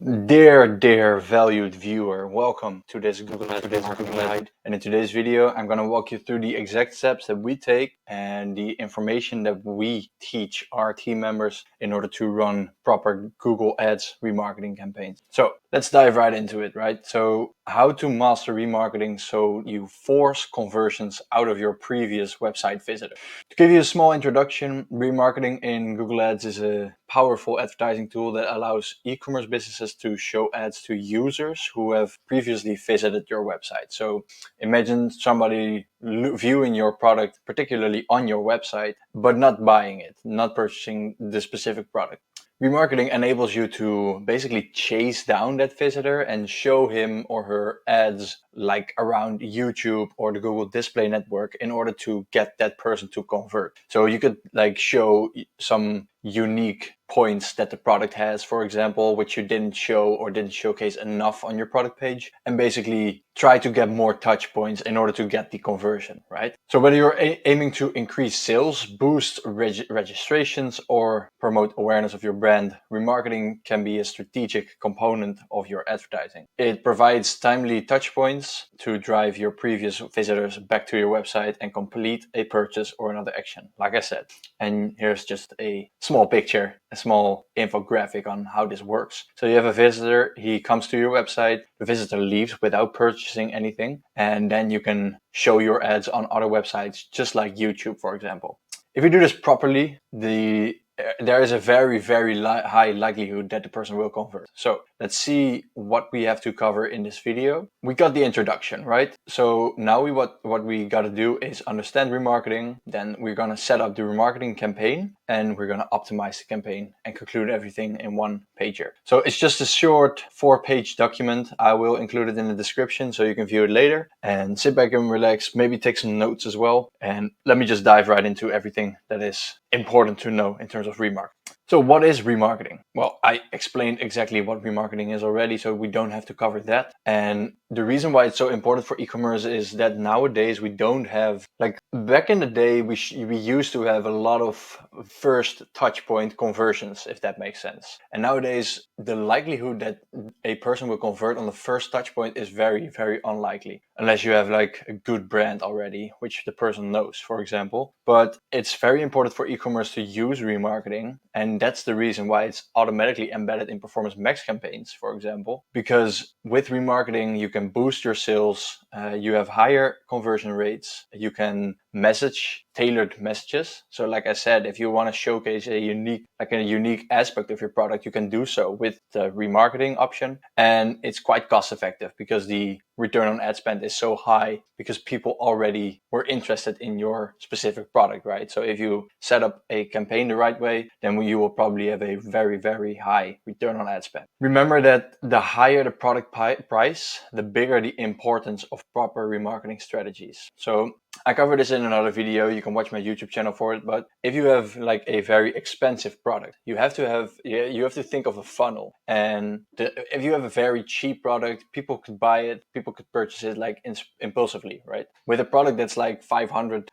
Dear valued viewer, welcome to this Google Ads Marketing Guide. And in today's video, I'm going to walk you through the exact steps that we take and the information that we teach our team members in order to run proper Google Ads remarketing campaigns. So let's dive right into it, right? So how to master remarketing so you force conversions out of your previous website visitor. To give you a small introduction, remarketing in Google Ads is a powerful advertising tool that allows e-commerce businesses to show ads to users who have previously visited your website. So imagine somebody viewing your product, particularly on your website, but not buying it, not purchasing the specific product. Remarketing enables you to basically chase down that visitor and show him or her ads like around YouTube or the Google Display Network in order to get that person to convert. So you could like show some unique points that the product has, for example, which you didn't show or didn't showcase enough on your product page, and basically try to get more touch points in order to get the conversion, right? So whether you're aiming to increase sales, boost registrations, or promote awareness of your brand, remarketing can be a strategic component of your advertising. It provides timely touch points to drive your previous visitors back to your website and complete a purchase or another action, like I said. And here's just a small picture, a small infographic on how this works. So you have a visitor, he comes to your website, the visitor leaves without purchasing anything, and then you can show your ads on other websites, just like YouTube, for example. If you do this properly, there is a very high likelihood that the person will convert. So let's see what we have to cover in this video. We got the introduction, right? So now what we got to do is understand remarketing. Then we're going to set up the remarketing campaign and we're going to optimize the campaign and conclude everything in one pager. So it's just a short 4-page document. I will include it in the description so you can view it later and sit back and relax, maybe take some notes as well. And let me just dive right into everything that is important to know in terms of remarketing. So what is remarketing? Well, I explained exactly what remarketing is already, so we don't have to cover that. And the reason why it's so important for e-commerce is that nowadays we don't have, like back in the day, we used to have a lot of first touch point conversions, if that makes sense. And nowadays, the likelihood that a person will convert on the first touch point is very unlikely, unless you have like a good brand already, which the person knows, for example. But it's very important for e-commerce to use remarketing, and that's the reason why it's automatically embedded in Performance Max campaigns, for example, because with remarketing, you can boost your sales, you have higher conversion rates, you can message tailored messages. So like I said, if you want to showcase a unique aspect of your product, you can do so with the remarketing option. And it's quite cost effective because the return on ad spend is so high because people already were interested in your specific product, right? So if you set up a campaign the right way, then you will probably have a very high return on ad spend. Remember that the higher the product price, the bigger the importance of proper remarketing strategies. So I covered this in another video. You can watch my YouTube channel for it. But if you have like a very expensive product, you have to think of a funnel. And if you have a very cheap product, people could buy it, people could purchase it like impulsively, right? With a product that's like $500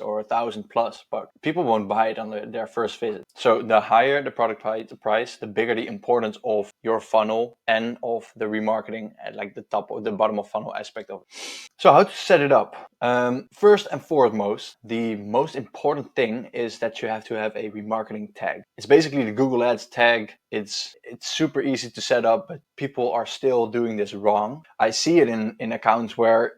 or $1,000+, but people won't buy it on their first visit. So the higher the product price, the bigger the importance of your funnel and of the remarketing at like the top or the bottom of funnel aspect of it. So how to set it up? First and foremost, the most important thing is that you have to have a remarketing tag. It's basically the Google Ads tag. It's super easy to set up, but people are still doing this wrong. I see it in accounts where,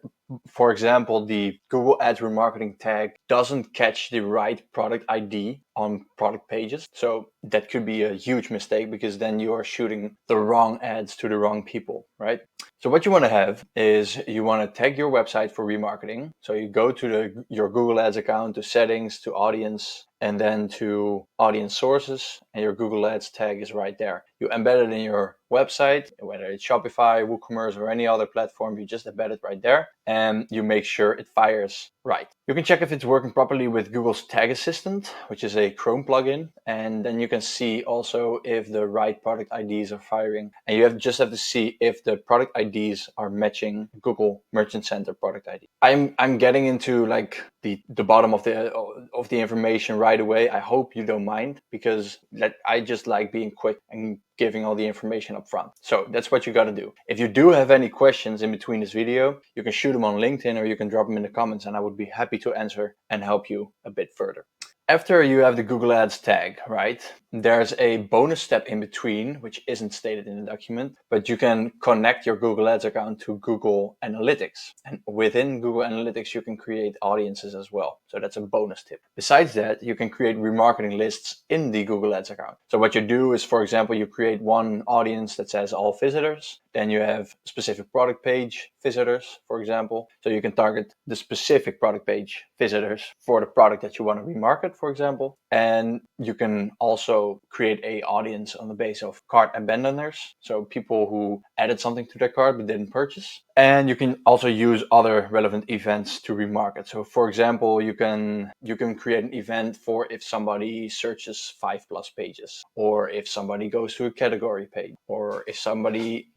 for example, the Google Ads remarketing tag doesn't catch the right product ID on product pages. So that could be a huge mistake because then you are shooting the wrong ads to the wrong people, right? So what you want to have is you want to tag your website for remarketing. So you go to your Google Ads account, to settings, to audience, and then to audience sources, and your Google Ads tag is right there. You embed it in your website, whether it's Shopify, WooCommerce, or any other platform, you just embed it right there and you make sure it fires right. You can check if it's working properly with Google's Tag Assistant, which is a a Chrome plugin, and then you can see also if the right product IDs are firing, and you just have to see if the product IDs are matching Google Merchant Center product ID. I'm getting into like the bottom of the information right away. I hope you don't mind, because I just like being quick and giving all the information up front. So that's what you got to do. If you do have any questions in between this video, you can shoot them on LinkedIn or you can drop them in the comments, and I would be happy to answer and help you a bit further. After you have the Google Ads tag, right, there's a bonus step in between, which isn't stated in the document, but you can connect your Google Ads account to Google Analytics. And within Google Analytics, you can create audiences as well. So that's a bonus tip. Besides that, you can create remarketing lists in the Google Ads account. So what you do is, for example, you create one audience that says all visitors. Then you have specific product page visitors, for example. So you can target the specific product page visitors for the product that you want to remarket, for example. And you can also create a audience on the base of cart abandoners. So people who added something to their cart but didn't purchase. And you can also use other relevant events to remarket. So for example, you can create an event for if somebody searches 5+ pages, or if somebody goes to a category page, or if somebody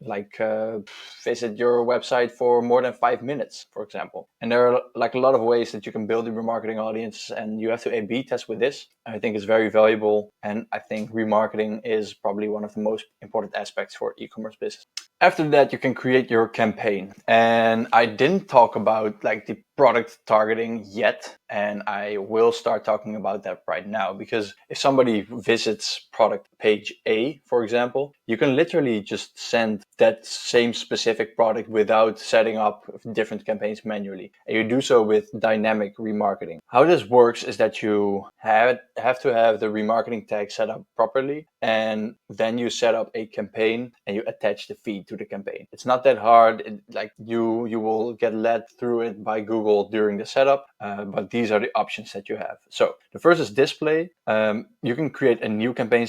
visit your website for more than 5 minutes, for example. And there are like a lot of ways that you can build a remarketing audience, and you have to A/B test with this. I think it's very valuable, and I think remarketing is probably one of the most important aspects for e-commerce business. After that, you can create your campaign. And I didn't talk about like the product targeting yet, and I will start talking about that right now, because if somebody visits product page A, for example, you can literally just send that same specific product without setting up different campaigns manually. And you do so with dynamic remarketing. How this works is that you have to have the remarketing tag set up properly, and then you set up a campaign and you attach the feed to the campaign. It's not that hard. You will get led through it by Google during the setup, but these are the options that you have. So the first is display. You can create a new campaign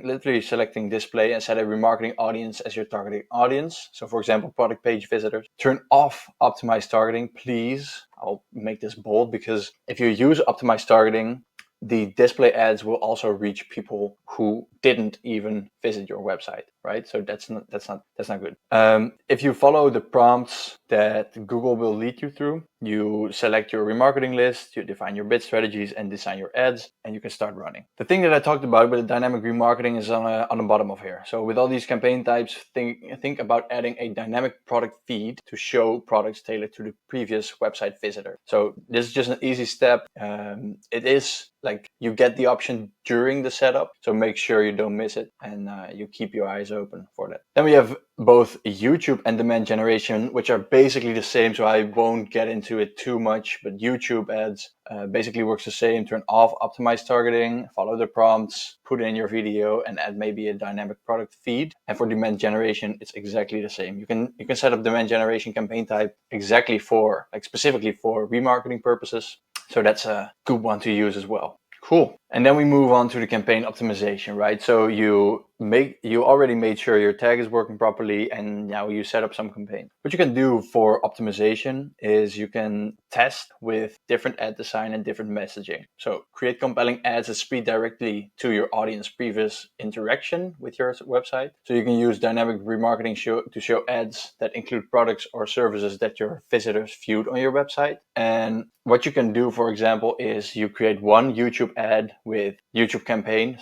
literally selecting display, and set a remarketing audience as your targeting audience. So for example, product page visitors. Turn off optimized targeting, please. I'll make this bold, because if you use optimized targeting, the display ads will also reach people who didn't even visit your website, right? So that's not good. If you follow the prompts that Google will lead you through, you select your remarketing list, you define your bid strategies, and design your ads, and you can start running. The thing that I talked about with the dynamic remarketing is on the bottom of here. So with all these campaign types, think about adding a dynamic product feed to show products tailored to the previous website visitor. So this is just an easy step. It is like you get the option during the setup, so make sure you don't miss it, and you keep your eyes open for that. Then we have both YouTube and demand generation, which are basically the same, so I won't get into it too much. But YouTube ads basically works the same. Turn off optimized targeting, follow the prompts, put in your video, and add maybe a dynamic product feed. And for demand generation, it's exactly the same. You can set up demand generation campaign type exactly for specifically for remarketing purposes. So that's a good one to use as well. Cool. And then we move on to the campaign optimization, right? So you already made sure your tag is working properly, and now you set up some campaign. What you can do for optimization is you can test with different ad design and different messaging. So create compelling ads that speak directly to your audience previous interaction with your website. So you can use dynamic remarketing to show ads that include products or services that your visitors viewed on your website. And what you can do, for example, is you create one YouTube ad with YouTube campaign.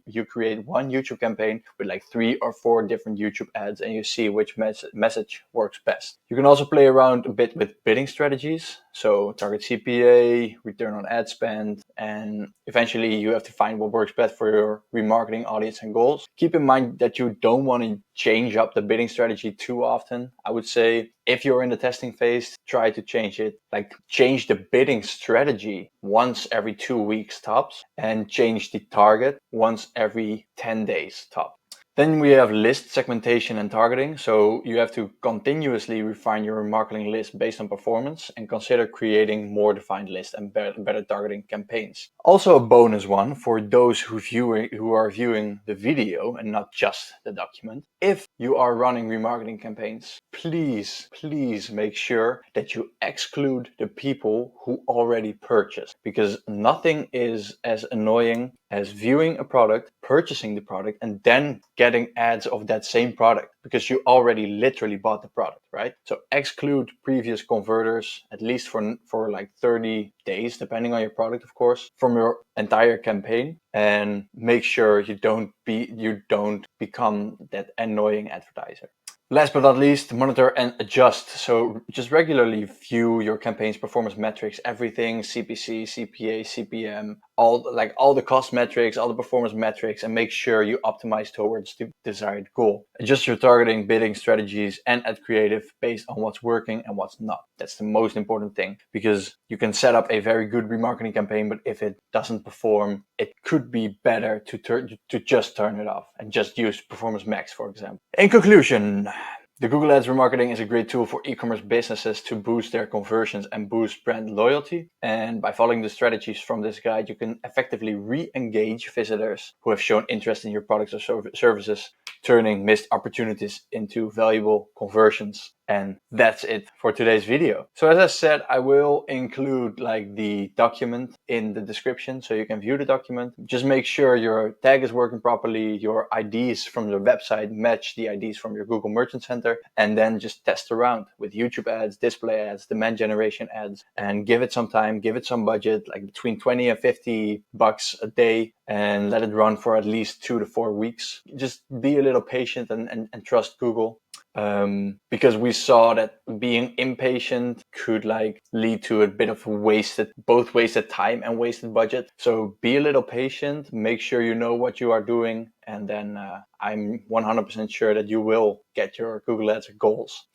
You create one YouTube campaign with like 3 or 4 different YouTube ads, and you see which message works best. You can also play around a bit with bidding strategies. So target CPA, return on ad spend, and eventually you have to find what works best for your remarketing audience and goals. Keep in mind that you don't want to change up the bidding strategy too often. I would say if you're in the testing phase, try to change it. Change the bidding strategy once every 2 weeks tops, and change the target once every 10 days tops. Then we have list segmentation and targeting. So you have to continuously refine your remarketing list based on performance, and consider creating more defined lists and better targeting campaigns. Also a bonus one for those who are viewing the video and not just the document. If you are running remarketing campaigns, please make sure that you exclude the people who already purchased, because nothing is as annoying as viewing a product, purchasing the product, and then getting ads of that same product because you already literally bought the product, right? So exclude previous converters, at least for like 30 days, depending on your product, of course, from your entire campaign, and make sure you don't become that annoying advertiser. Last but not least, monitor and adjust. So just regularly view your campaign's performance metrics, everything, CPC, CPA, CPM, all the cost metrics, all the performance metrics, and make sure you optimize towards the desired goal. Adjust your targeting, bidding strategies, and add creative based on what's working and what's not. That's the most important thing, because you can set up a very good remarketing campaign, but if it doesn't perform, it could be better to just turn it off and just use Performance Max, for example. In conclusion, the Google Ads remarketing is a great tool for e-commerce businesses to boost their conversions and boost brand loyalty. And by following the strategies from this guide, you can effectively re-engage visitors who have shown interest in your products or services, turning missed opportunities into valuable conversions. And that's it for today's video. So as I said, I will include like the document in the description so you can view the document. Just make sure your tag is working properly, your IDs from the website match the IDs from your Google Merchant Center, and then just test around with YouTube ads, display ads, demand generation ads, and give it some time, give it some budget, like between 20 and 50 bucks a day, and let it run for at least 2 to 4 weeks. Just be a little patient and trust Google. Because we saw that being impatient could like lead to a bit of both wasted time and wasted budget. So be a little patient, make sure you know what you are doing, and then I'm 100% sure that you will get your Google Ads goals.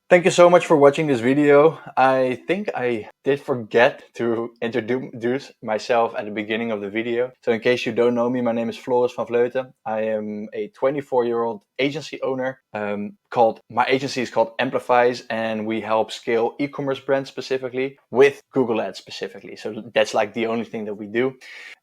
Thank you so much for watching this video. I think I did forget to introduce myself at the beginning of the video. So in case you don't know me, my name is Floris van Vleuten. I am a 24-year-old agency owner. My agency is called Amplifize, and we help scale e-commerce brands specifically with Google Ads specifically. So that's like the only thing that we do.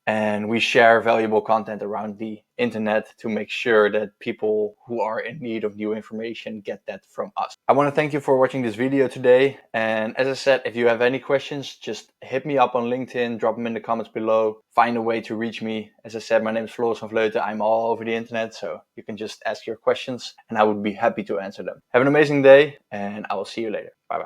And we share valuable content around the internet to make sure that people who are in need of new information get that from us. I want to thank you for watching this video today. And as I said, if you have any questions, just hit me up on LinkedIn, drop them in the comments below, find a way to reach me. As I said, my name is Floris van Vleuten. I'm all over the internet, so you can just ask your questions and I would be happy to answer them. Have an amazing day, and I will see you later. Bye-bye.